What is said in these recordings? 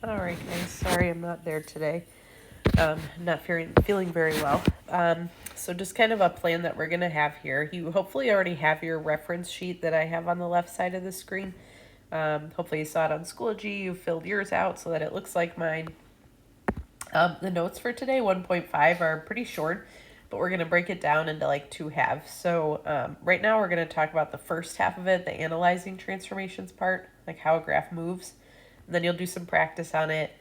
All right, guys. Sorry I'm not there today. Not feeling very well. So just kind of a plan that we're gonna have here. You hopefully already have your reference sheet that I have on the left side of the screen. Hopefully you saw it on Schoology. You filled yours out so that it looks like mine. The notes for today, 1.5, are pretty short, but we're gonna break it down into like two halves. So right now we're gonna talk about the first half of it, the analyzing transformations part, like how a graph moves. And then you'll do some practice on it,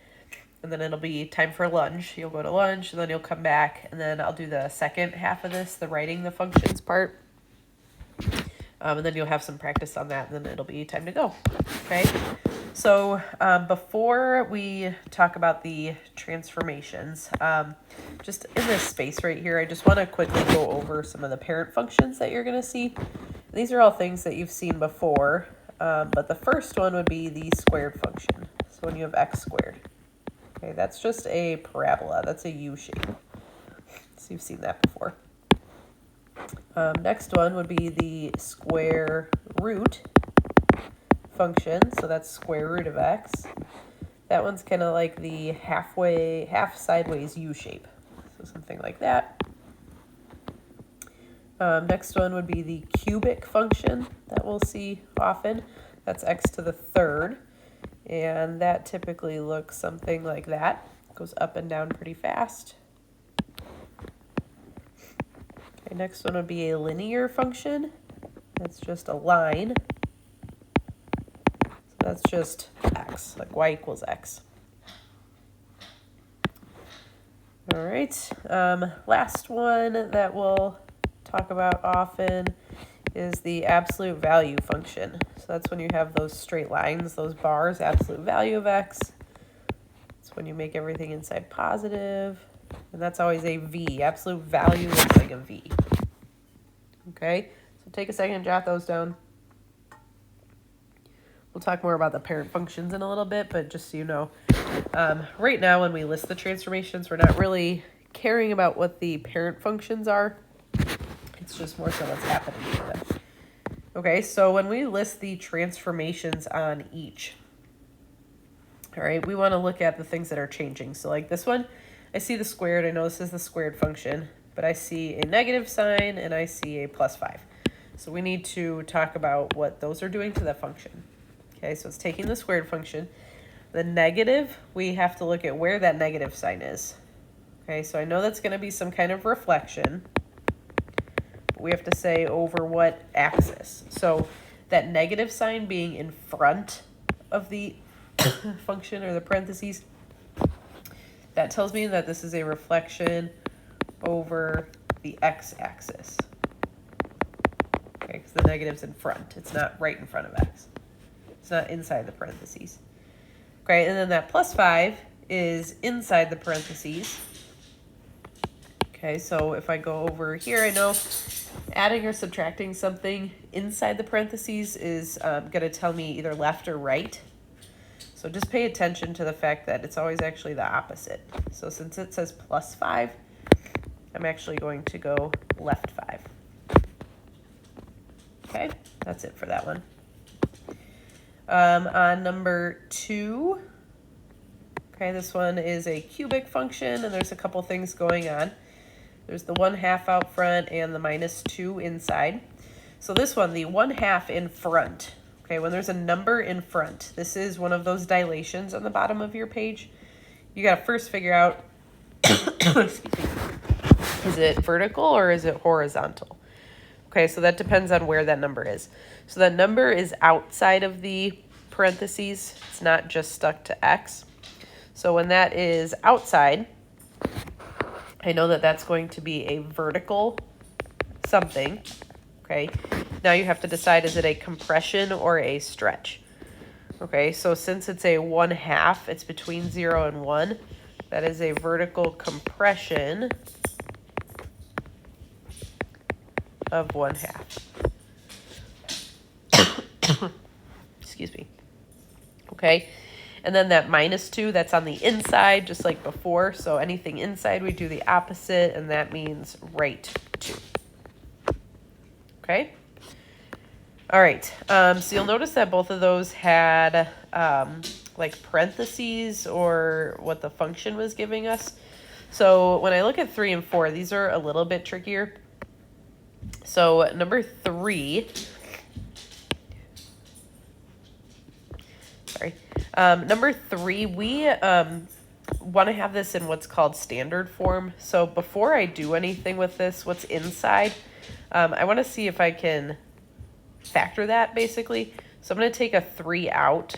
and then it'll be time for lunch. You'll go to lunch, and then you'll come back, and then I'll do the second half of this, the writing the functions part. And then you'll have some practice on that, and then it'll be time to go. Okay? So before we talk about the transformations, just in this space right here, I just want to quickly go over some of the parent functions that you're going to see. These are all things that you've seen before, but the first one would be the squared function. So when you have x squared. Okay, that's just a parabola. That's a U shape. So you've seen that before. Next one would be the square root function. So that's square root of x. That one's kind of like the half sideways U shape. So something like that. Next one would be the cubic function that we'll see often. That's x to the third. And that typically looks something like that. It goes up and down pretty fast. Okay, next one would be a linear function. That's just a line. So that's just x, like y equals x. All right, last one that we'll talk about often is the absolute value function. So that's when you have those straight lines, those bars, absolute value of x. It's when you make everything inside positive, and that's always a v. Absolute value looks like a v. Okay, so take a second and jot those down. We'll talk more about the parent functions in a little bit, but just so you know, right now when we list the transformations, we're not really caring about what the parent functions are. It's just more so what's happening to them. Okay, so when we list the transformations on each, all right, we want to look at the things that are changing. So like this one, I see the squared. I know this is the squared function, but I see a negative sign and I see a +5. So we need to talk about what those are doing to the function. Okay, so it's taking the squared function. The negative, we have to look at where that negative sign is. Okay, so I know that's going to be some kind of reflection. We have to say over what axis. So that negative sign being in front of the function or the parentheses, that tells me that this is a reflection over the x-axis. Okay, because the negative's in front. It's not right in front of x. It's not inside the parentheses. Okay, and then that +5 is inside the parentheses. Okay, so if I go over here, I know adding or subtracting something inside the parentheses is going to tell me either left or right. So just pay attention to the fact that it's always actually the opposite. So since it says +5, I'm actually going to go left 5. Okay, that's it for that one. On number 2, okay, this one is a cubic function, and there's a couple things going on. There's the 1/2 out front and the -2 inside. So this one, the 1/2 in front, okay, when there's a number in front, this is one of those dilations on the bottom of your page. You got to first figure out, excuse me, is it vertical or is it horizontal? Okay, so that depends on where that number is. So that number is outside of the parentheses. It's not just stuck to x. So when that is outside, I know that that's going to be a vertical something. Okay, now you have to decide, is it a compression or a stretch? Okay, so since it's a 1/2, it's between 0 and 1. That is a vertical compression of 1/2. Excuse me. Okay, and then that -2, that's on the inside, just like before. So anything inside, we do the opposite, and that means right 2. Okay. All right. So you'll notice that both of those had like parentheses or what the function was giving us. So when I look at 3 and 4, these are a little bit trickier. So number 3, number 3, we want to have this in what's called standard form. So before I do anything with this, what's inside, I want to see if I can factor that basically. So I'm going to take a 3 out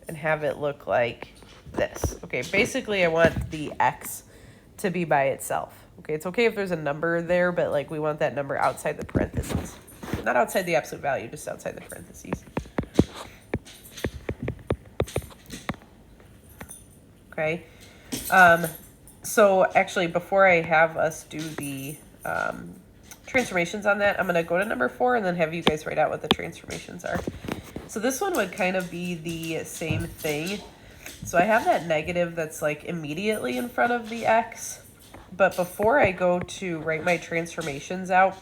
and have it look like this. Okay, basically I want the x to be by itself. Okay, it's okay if there's a number there, but like we want that number outside the parentheses. Not outside the absolute value, just outside the parentheses. Okay. So actually, before I have us do the transformations on that, I'm going to go to number 4 and then have you guys write out what the transformations are. So this one would kind of be the same thing. So I have that negative that's like immediately in front of the x. But before I go to write my transformations out,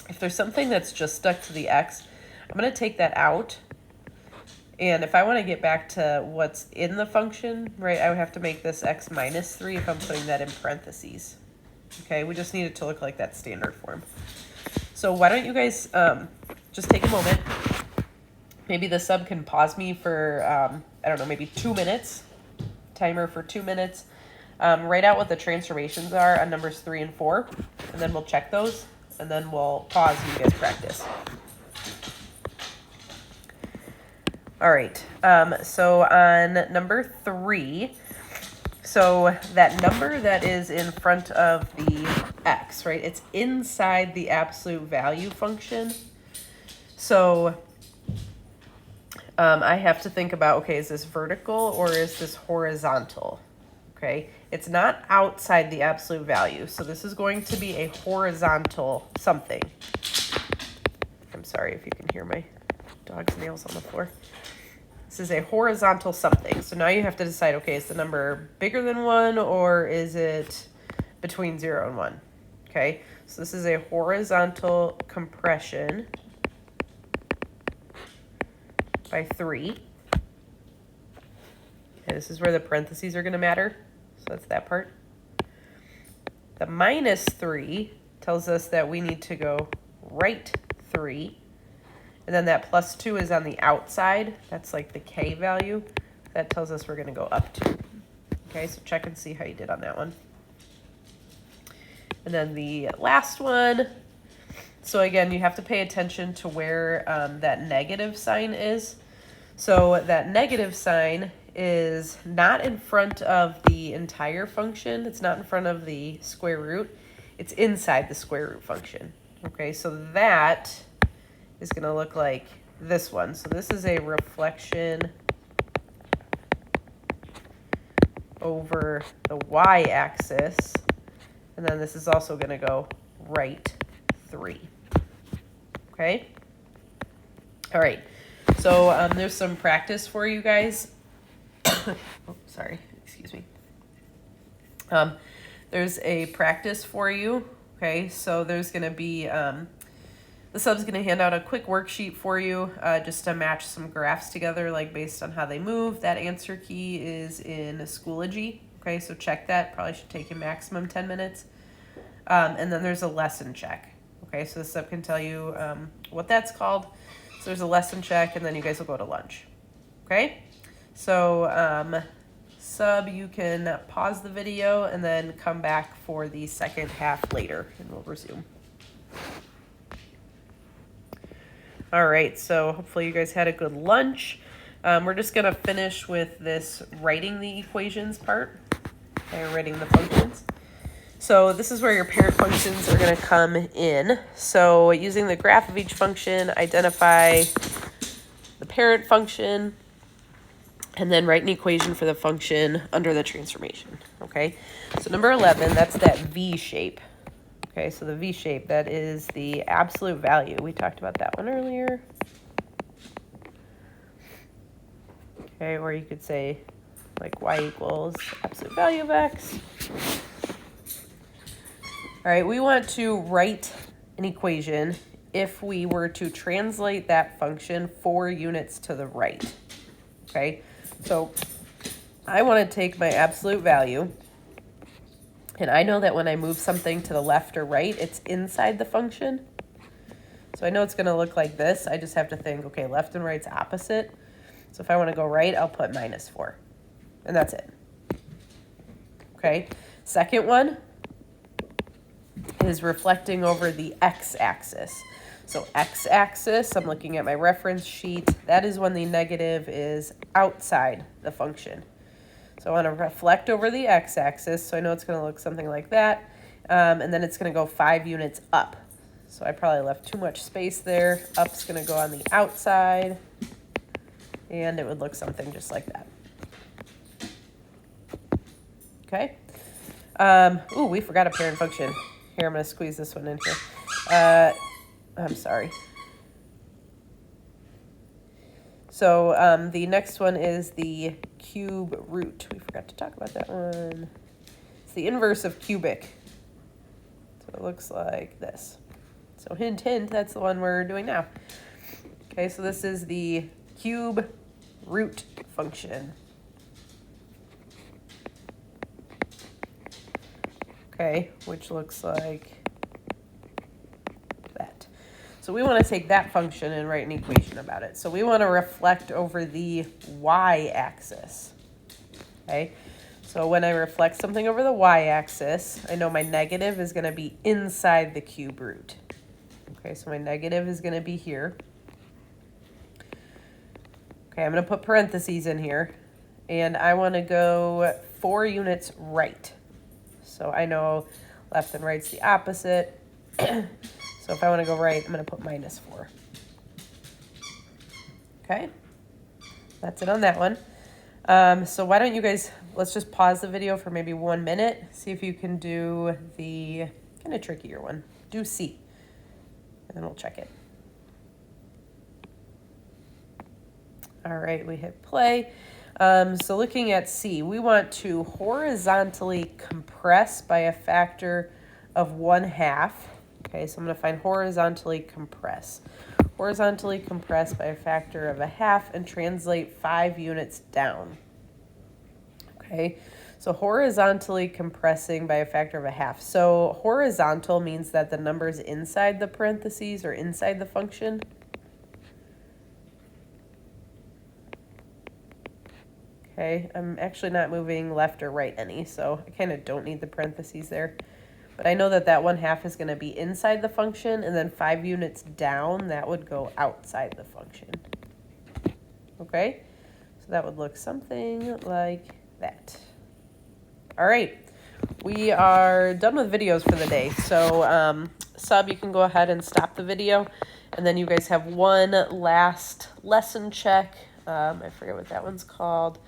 if there's something that's just stuck to the x, I'm going to take that out. And if I want to get back to what's in the function, right, I would have to make this x minus 3 if I'm putting that in parentheses. Okay, we just need it to look like that standard form. So why don't you guys just take a moment. Maybe the sub can pause me for, I don't know, maybe 2 minutes. Timer for 2 minutes. Write out what the transformations are on numbers 3 and 4. And then we'll check those. And then we'll pause and you guys practice. All right, so on number 3, so that number that is in front of the x, right, it's inside the absolute value function. So I have to think about, okay, is this vertical or is this horizontal? Okay, it's not outside the absolute value, so this is going to be a horizontal something. I'm sorry if you can hear my dog's nails on the floor. This is a horizontal something. So now you have to decide, okay, is the number bigger than 1 or is it between 0 and 1? Okay, so this is a horizontal compression by 3. Okay, this is where the parentheses are going to matter. So that's that part. The minus 3 tells us that we need to go right 3. And then that plus 2 is on the outside. That's like the k value. That tells us we're going to go up 2. Okay, so check and see how you did on that one. And then the last one. So again, you have to pay attention to where that negative sign is. So that negative sign is not in front of the entire function. It's not in front of the square root. It's inside the square root function. Okay, so that is going to look like this one. So this is a reflection over the y-axis. And then this is also going to go right 3. Okay? All right. So there's some practice for you guys. Oh, sorry. Excuse me. There's a practice for you. Okay? So there's going to be... the sub's going to hand out a quick worksheet for you just to match some graphs together, like based on how they move. That answer key is in Schoology. Okay, so check that. Probably should take you maximum 10 minutes. And then there's a lesson check. Okay, so the sub can tell you what that's called. So there's a lesson check, and then you guys will go to lunch. Okay, so sub, you can pause the video and then come back for the second half later, and we'll resume. All right, so hopefully you guys had a good lunch. We're just going to finish with this writing the equations part, okay, writing the functions. So this is where your parent functions are going to come in. So using the graph of each function, identify the parent function, and then write an equation for the function under the transformation, okay? So number 11, that's that V shape. Okay, so the V shape, that is the absolute value. We talked about that one earlier. Okay, or you could say like y equals absolute value of x. All right, we want to write an equation if we were to translate that function 4 units to the right. Okay, So I want to take my absolute value, and I know that when I move something to the left or right, it's inside the function. So I know it's going to look like this. I just have to think, okay, left and right's opposite. So if I want to go right, I'll put -4. And that's it. Okay. Second one is reflecting over the x-axis. So x-axis, I'm looking at my reference sheet. That is when the negative is outside the function. So I want to reflect over the x-axis. So I know it's going to look something like that. And then it's going to go 5 units up. So I probably left too much space there. Up's going to go on the outside. And it would look something just like that. Okay. Ooh, we forgot a parent function. Here, I'm going to squeeze this one in here. I'm sorry. So the next one is the cube root. We forgot to talk about that one. It's the inverse of cubic. So it looks like this. So hint, hint, that's the one we're doing now. Okay, so this is the cube root function. Okay, which looks like that. So we want to take that function and write an equation about it. So we want to reflect over the y-axis. Okay, so when I reflect something over the y-axis, I know my negative is going to be inside the cube root. Okay, so my negative is going to be here. Okay, I'm going to put parentheses in here. And I want to go 4 units right. So I know left and right's the opposite. So if I want to go right, I'm going to put -4. Okay, that's it on that one. So why don't you guys, let's just pause the video for maybe 1 minute. See if you can do the kind of trickier one. Do C. And then we'll check it. All right, we hit play. So looking at C, we want to horizontally compress by a factor of 1/2. Okay, so I'm going to find horizontally compress. Horizontally compress by a factor of 1/2 and translate 5 units down. Okay, so horizontally compressing by a factor of 1/2. So horizontal means that the number's inside the parentheses or inside the function. Okay, I'm actually not moving left or right any, so I kind of don't need the parentheses there. But I know that that 1/2 is going to be inside the function, and then 5 units down, that would go outside the function. Okay, so that would look something like that. All right, we are done with videos for the day. So sub, you can go ahead and stop the video, and then you guys have one last lesson check. I forget what that one's called.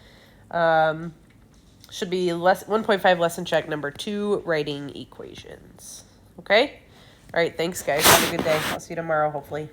Should be 1.5 lesson check number 2, writing equations. Okay? All right, thanks, guys. Have a good day. I'll see you tomorrow, hopefully.